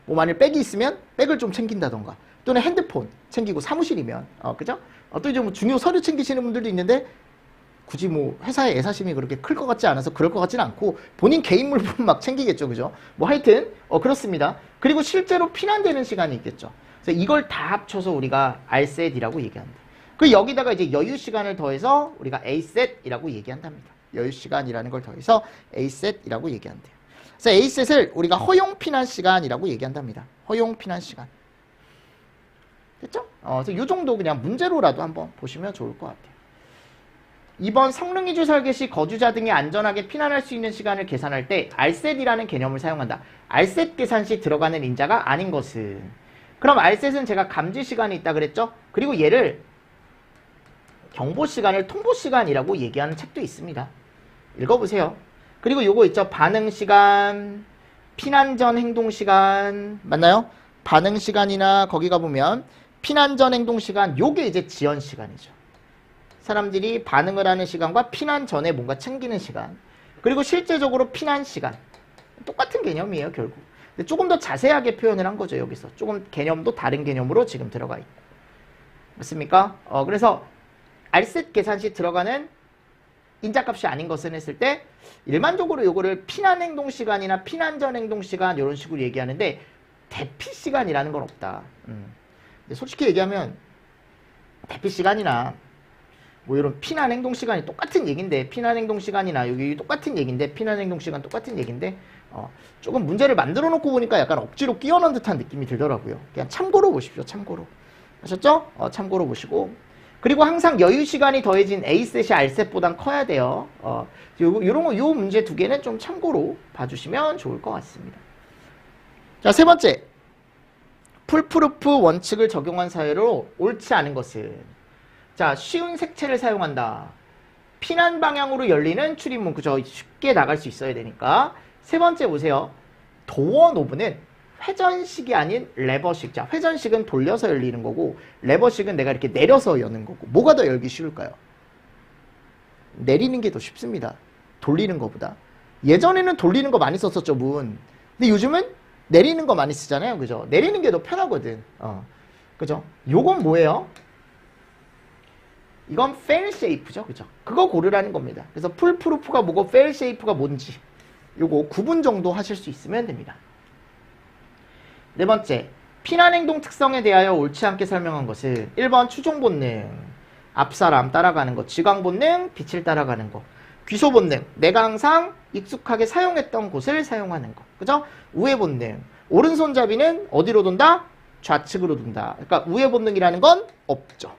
뭐 만일 백이 있으면 백을 좀 챙긴다던가 또는 핸드폰 챙기고 사무실이면 그죠? 또 이제 뭐 중요 서류 챙기시는 분들도 있는데 굳이 뭐 회사의 애사심이 그렇게 클 것 같지 않아서 그럴 것 같지는 않고 본인 개인 물품 막 챙기겠죠. 그죠? 뭐 하여튼 그렇습니다. 그리고 실제로 피난되는 시간이 있겠죠. 그래서 이걸 다 합쳐서 우리가 RSET이라고 얘기한다. 그 여기다가 이제 여유 시간을 더해서 우리가 ASET이라고 얘기한답니다. 여유 시간이라는 걸 더해서 ASET이라고 얘기한대요. 그래서 ASET을 우리가 허용 피난 시간이라고 얘기한답니다. 허용 피난 시간. 됐죠? 그래서 이 정도 그냥 문제로라도 한번 보시면 좋을 것 같아요. 2번 성능이주 설계 시 거주자 등이 안전하게 피난할 수 있는 시간을 계산할 때 RSET이라는 개념을 사용한다. RSET 계산 시 들어가는 인자가 아닌 것은 그럼 RSET은 제가 감지 시간이 있다 그랬죠? 그리고 얘를 경보 시간을 통보 시간이라고 얘기하는 책도 있습니다. 읽어보세요. 그리고 요거 있죠. 반응 시간, 피난 전 행동 시간 맞나요? 반응 시간이나 거기 가보면 피난 전 행동 시간 요게 이제 지연 시간이죠. 사람들이 반응을 하는 시간과 피난 전에 뭔가 챙기는 시간 그리고 실제적으로 피난 시간 똑같은 개념이에요. 결국 근데 조금 더 자세하게 표현을 한 거죠. 여기서 조금 개념도 다른 개념으로 지금 들어가 있고 맞습니까? 그래서 RSET 계산 시 들어가는 인자값이 아닌 것은 했을 때 일반적으로 요거를 피난 행동 시간이나 피난 전 행동 시간 이런 식으로 얘기하는데 대피 시간이라는 건 없다. 근데 솔직히 얘기하면 대피 시간이나 뭐 이런 피난 행동 시간이 똑같은 얘기인데 피난 행동 시간이나 여기 똑같은 얘기인데 피난 행동 시간 똑같은 얘기인데 조금 문제를 만들어 놓고 보니까 약간 억지로 끼워 넣은 듯한 느낌이 들더라고요. 그냥 참고로 보십시오. 참고로. 아셨죠? 참고로 보시고 그리고 항상 여유 시간이 더해진 A셋이 R셋보단 커야 돼요. 요 문제 두 개는 좀 참고로 봐주시면 좋을 것 같습니다. 자, 세 번째. 풀프루프 원칙을 적용한 사회로 옳지 않은 것은 자, 쉬운 색채를 사용한다. 피난 방향으로 열리는 출입문. 그죠? 쉽게 나갈 수 있어야 되니까. 세 번째 보세요. 도어 노브는 회전식이 아닌 레버식. 자, 회전식은 돌려서 열리는 거고 레버식은 내가 이렇게 내려서 여는 거고 뭐가 더 열기 쉬울까요? 내리는 게 더 쉽습니다. 돌리는 거보다. 예전에는 돌리는 거 많이 썼었죠, 문. 근데 요즘은 내리는 거 많이 쓰잖아요. 그죠? 내리는 게 더 편하거든. 그죠? 요건 뭐예요? 이건 fail safe죠. 그죠? 그거 고르라는 겁니다. 그래서 풀프루프가 뭐고 fail safe가 뭔지 요거 구분 정도 하실 수 있으면 됩니다. 네 번째, 피난 행동 특성에 대하여 옳지 않게 설명한 것은 1번 추종 본능, 앞사람 따라가는 것, 지광 본능, 빛을 따라가는 것, 귀소 본능, 내가 항상 익숙하게 사용했던 곳을 사용하는 것, 그죠? 우회 본능, 오른손잡이는 어디로 돈다? 좌측으로 돈다. 그러니까 우회 본능이라는 건 없죠.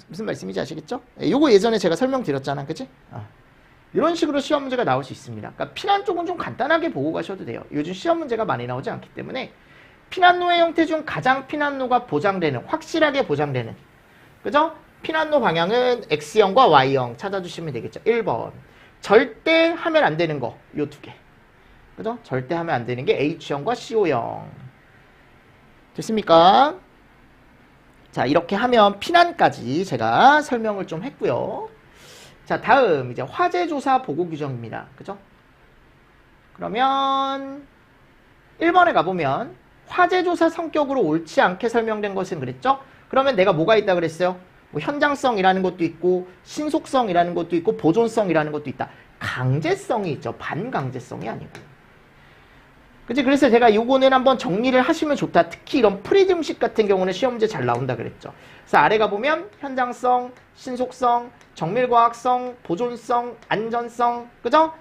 무슨 말씀인지 아시겠죠? 요거 예전에 제가 설명드렸잖아, 그치? 이런 식으로 시험 문제가 나올 수 있습니다. 그러니까 피난 쪽은 좀 간단하게 보고 가셔도 돼요. 요즘 시험 문제가 많이 나오지 않기 때문에 피난로의 형태 중 가장 피난로가 보장되는, 확실하게 보장되는, 그죠? 피난로 방향은 X형과 Y형 찾아주시면 되겠죠. 1번 절대 하면 안 되는 거, 요 두 개. 그죠? 절대 하면 안 되는 게 H형과 CO형. 됐습니까? 자, 이렇게 하면 피난까지 제가 설명을 좀 했고요. 자, 다음 이제 화재조사 보고 규정입니다. 그죠? 그러면 1번에 가보면 화재조사 성격으로 옳지 않게 설명된 것은 그랬죠? 그러면 내가 뭐가 있다 그랬어요? 뭐 현장성이라는 것도 있고 신속성이라는 것도 있고 보존성이라는 것도 있다. 강제성이 있죠. 반강제성이 아니고. 그치? 그래서 제가 요거는 한번 정리를 하시면 좋다. 특히 이런 프리즘식 같은 경우는 시험 문제 잘 나온다 그랬죠. 그래서 아래 가보면 현장성, 신속성, 정밀과학성, 보존성, 안전성, 그죠?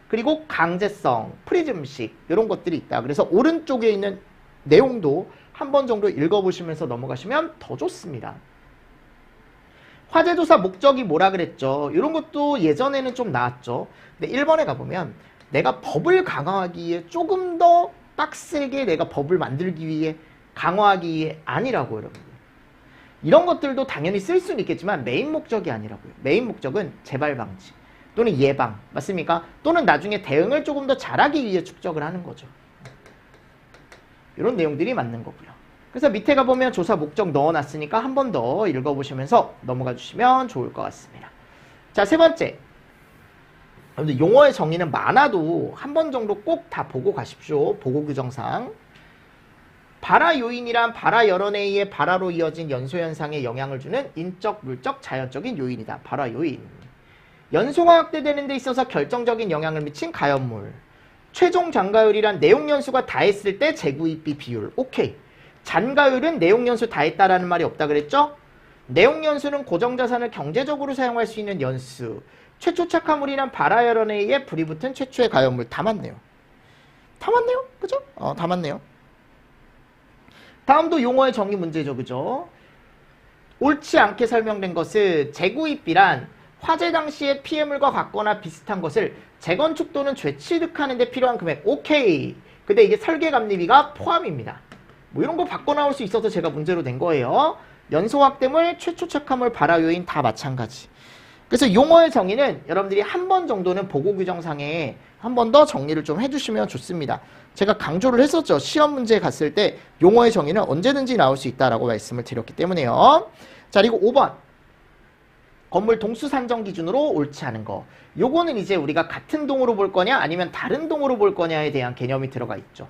그리고 강제성, 프리즘식 이런 것들이 있다. 그래서 오른쪽에 있는 내용도 한 번 정도 읽어보시면서 넘어가시면 더 좋습니다. 화재조사 목적이 뭐라 그랬죠? 이런 것도 예전에는 좀 나왔죠. 근데 1번에 가보면 내가 법을 강화하기 위해 조금 더 빡세게 내가 법을 만들기 위해 강화하기 위해 아니라고 여러분들. 이런 것들도 당연히 쓸 수는 있겠지만 메인 목적이 아니라고요. 메인 목적은 재발 방지 또는 예방 맞습니까? 또는 나중에 대응을 조금 더 잘하기 위해 축적을 하는 거죠. 이런 내용들이 맞는 거고요. 그래서 밑에 가보면 조사 목적 넣어놨으니까 한 번 더 읽어보시면서 넘어가 주시면 좋을 것 같습니다. 자, 세 번째. 용어의 정의는 많아도 한 번 정도 꼭 다 보고 가십시오. 보고 규정상. 발화 요인이란 발화 여론에 의해 발화로 이어진 연소현상에 영향을 주는 인적, 물적, 자연적인 요인이다. 발화 요인. 연소가 확대되는 데 있어서 결정적인 영향을 미친 가연물. 최종 잔가율이란 내용연수가 다했을 때 재구입비 비율. 오케이. 잔가율은 내용연수 다했다라는 말이 없다 그랬죠? 내용연수는 고정자산을 경제적으로 사용할 수 있는 연수. 최초 착화물이란 발화 여론에 의해 불이 붙은 최초의 가연물. 다 맞네요. 다 맞네요. 그죠? 다 맞네요. 다음도 용어의 정의 문제죠. 그죠? 옳지 않게 설명된 것은 재구입비란 화재 당시에 피해물과 같거나 비슷한 것을 재건축 또는 재취득하는 데 필요한 금액. 오케이. 근데 이게 설계감리비가 포함입니다. 뭐 이런 거 바꿔 나올 수 있어서 제가 문제로 낸 거예요. 연소 확대물, 최초 착화물, 발화 요인 다 마찬가지. 그래서 용어의 정의는 여러분들이 한 번 정도는 보고 규정상에 한 번 더 정리를 좀 해주시면 좋습니다. 제가 강조를 했었죠. 시험 문제 갔을 때 용어의 정의는 언제든지 나올 수 있다라고 말씀을 드렸기 때문에요. 자, 그리고 5번. 건물 동수 산정 기준으로 옳지 않은 거. 요거는 이제 우리가 같은 동으로 볼 거냐 아니면 다른 동으로 볼 거냐에 대한 개념이 들어가 있죠.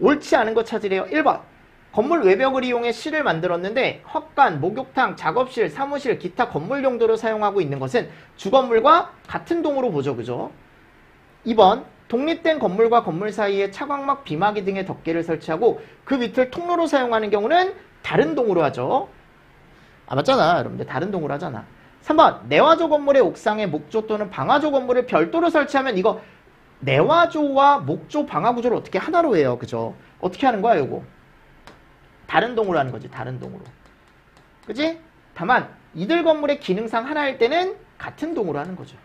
옳지 않은 거 찾으래요. 1번. 건물 외벽을 이용해 실을 만들었는데 헛간, 목욕탕, 작업실, 사무실, 기타 건물 용도로 사용하고 있는 것은 주건물과 같은 동으로 보죠. 그죠? 2번. 독립된 건물과 건물 사이에 차광막, 비마기 등의 덮개를 설치하고 그 밑을 통로로 사용하는 경우는 다른 동으로 하죠. 맞잖아. 여러분들 다른 동으로 하잖아. 3번. 내화조 건물의 옥상에 목조 또는 방화조 건물을 별도로 설치하면 이거 내화조와 목조, 방화구조를 어떻게 하나로 해요. 그죠? 어떻게 하는 거야 요거? 다른 동으로 하는 거지. 다른 동으로. 그지? 다만 이들 건물의 기능상 하나일 때는 같은 동으로 하는 거죠.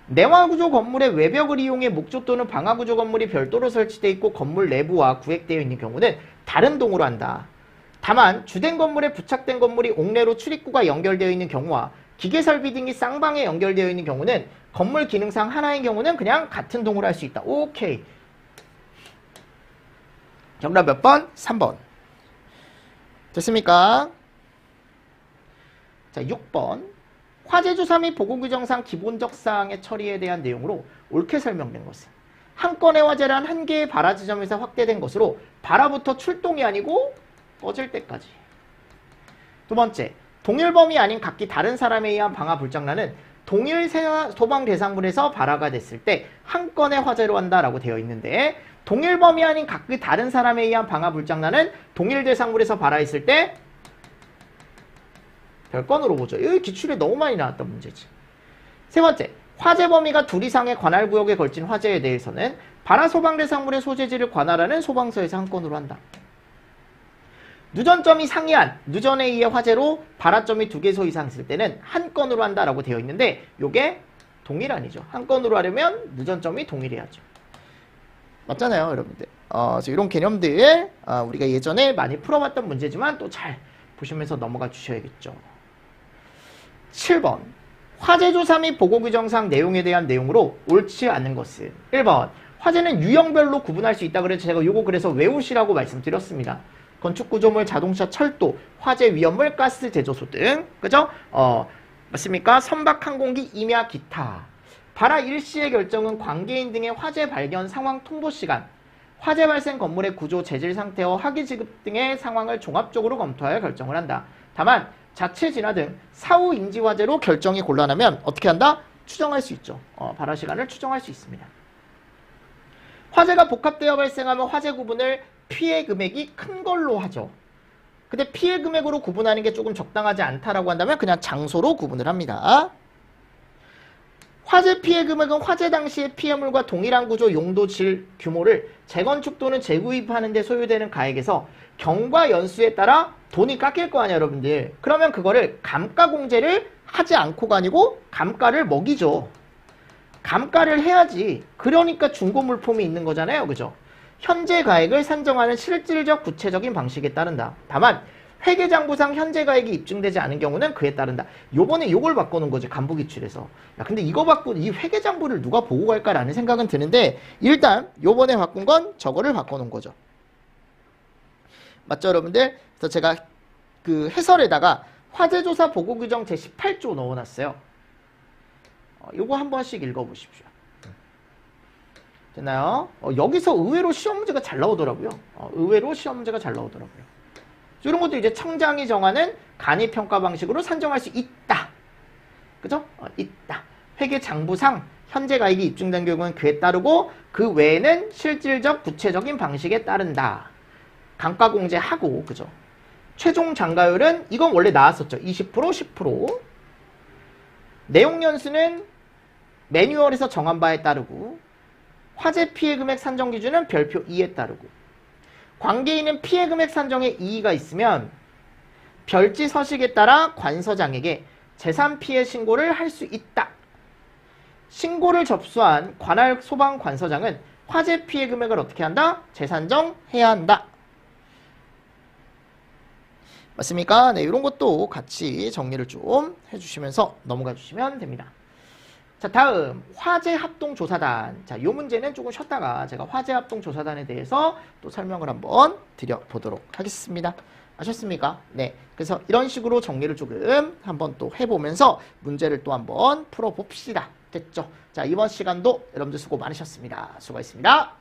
내화구조 건물의 외벽을 이용해 목조 또는 방화구조 건물이 별도로 설치되어 있고 건물 내부와 구획되어 있는 경우는 다른 동으로 한다. 다만 주된 건물에 부착된 건물이 옥내로 출입구가 연결되어 있는 경우와 기계설비 등이 쌍방에 연결되어 있는 경우는 건물 기능상 하나인 경우는 그냥 같은 동으로 할 수 있다. 오케이. 정답 몇 번? 3번. 됐습니까? 자, 6번. 화재조사 및 보고규정상 기본적 사항의 처리에 대한 내용으로 옳게 설명된 것은 한 건의 화재란 한 개의 발화 지점에서 확대된 것으로 발화부터 출동이 아니고 꺼질 때까지. 두 번째. 동일범위 아닌 각기 다른 사람에 의한 방화 불장난은 동일 소방 대상물에서 발화가 됐을 때 한 건의 화재로 한다라고 되어 있는데 동일 범위 아닌 각기 다른 사람에 의한 방화 불장난은 동일 대상물에서 발화했을 때 별건으로 보죠. 여기 기출에 너무 많이 나왔던 문제지. 세 번째, 화재 범위가 둘 이상의 관할 구역에 걸친 화재에 대해서는 발화 소방 대상물의 소재지를 관할하는 소방서에서 한 건으로 한다. 누전점이 상이한 누전에 의해 화재로 발화점이 2개소 이상 있을 때는 한 건으로 한다라고 되어 있는데 요게 동일 아니죠. 한 건으로 하려면 누전점이 동일해야죠. 맞잖아요, 여러분들. 이런 개념들 우리가 예전에 많이 풀어봤던 문제지만 또 잘 보시면서 넘어가 주셔야겠죠. 7번. 화재조사 및 보고규정상 내용에 대한 내용으로 옳지 않은 것은 1번 화재는 유형별로 구분할 수 있다 그래서 제가 요거 그래서 외우시라고 말씀드렸습니다. 건축구조물, 자동차, 철도, 화재 위험물, 가스 제조소 등 그죠? 맞습니까? 선박, 항공기, 임야, 기타. 발화 일시의 결정은 관계인 등의 화재 발견 상황 통보 시간, 화재 발생 건물의 구조, 재질 상태와 화기 지급 등의 상황을 종합적으로 검토하여 결정을 한다. 다만 자체 진화 등 사후 인지 화재로 결정이 곤란하면 어떻게 한다? 추정할 수 있죠. 발화 시간을 추정할 수 있습니다. 화재가 복합되어 발생하면 화재 구분을 피해 금액이 큰 걸로 하죠. 근데 피해 금액으로 구분하는 게 조금 적당하지 않다라고 한다면 그냥 장소로 구분을 합니다. 화재 피해 금액은 화재 당시의 피해물과 동일한 구조, 용도, 질, 규모를 재건축 또는 재구입하는 데 소요되는 가액에서 경과 연수에 따라 돈이 깎일 거 아니야 여러분들. 그러면 그거를 감가공제를 하지 않고가 아니고 감가를 먹이죠. 감가를 해야지. 그러니까 중고물품이 있는 거잖아요. 그죠? 현재 가액을 산정하는 실질적 구체적인 방식에 따른다. 다만 회계장부상 현재 가액이 입증되지 않은 경우는 그에 따른다. 요번에 요걸 바꿔놓은 거지. 간부기출에서. 야, 근데 이거 바꾼 이 회계장부를 누가 보고 갈까라는 생각은 드는데 일단 요번에 바꾼 건 저거를 바꿔놓은 거죠. 맞죠 여러분들? 그래서 제가 그 해설에다가 화재조사 보고규정 제18조 넣어놨어요. 요거 한 번씩 읽어보십시오. 됐나요? 여기서 의외로 시험 문제가 잘 나오더라고요. 의외로 시험 문제가 잘 나오더라고요. 이런 것도 이제 청장이 정하는 간이평가 방식으로 산정할 수 있다. 그죠? 있다. 회계장부상 현재 가액이 입증된 경우는 그에 따르고 그 외에는 실질적 구체적인 방식에 따른다. 감가공제하고 그죠? 최종 장가율은 이건 원래 나왔었죠. 20%, 10%. 내용 연수는 매뉴얼에서 정한 바에 따르고 화재 피해 금액 산정 기준은 별표 2에 따르고 관계인은 피해 금액 산정에 이의가 있으면 별지 서식에 따라 관서장에게 재산 피해 신고를 할 수 있다. 신고를 접수한 관할 소방 관서장은 화재 피해 금액을 어떻게 한다? 재산정해야 한다. 맞습니까? 네, 이런 것도 같이 정리를 좀 해주시면서 넘어가 주시면 됩니다. 자, 다음 화재합동조사단. 자, 이 문제는 조금 쉬었다가 제가 화재합동조사단에 대해서 또 설명을 한번 드려보도록 하겠습니다. 아셨습니까? 네, 그래서 이런 식으로 정리를 조금 한번 또 해보면서 문제를 또 한번 풀어봅시다. 됐죠? 자, 이번 시간도 여러분들 수고 많으셨습니다. 수고하셨습니다.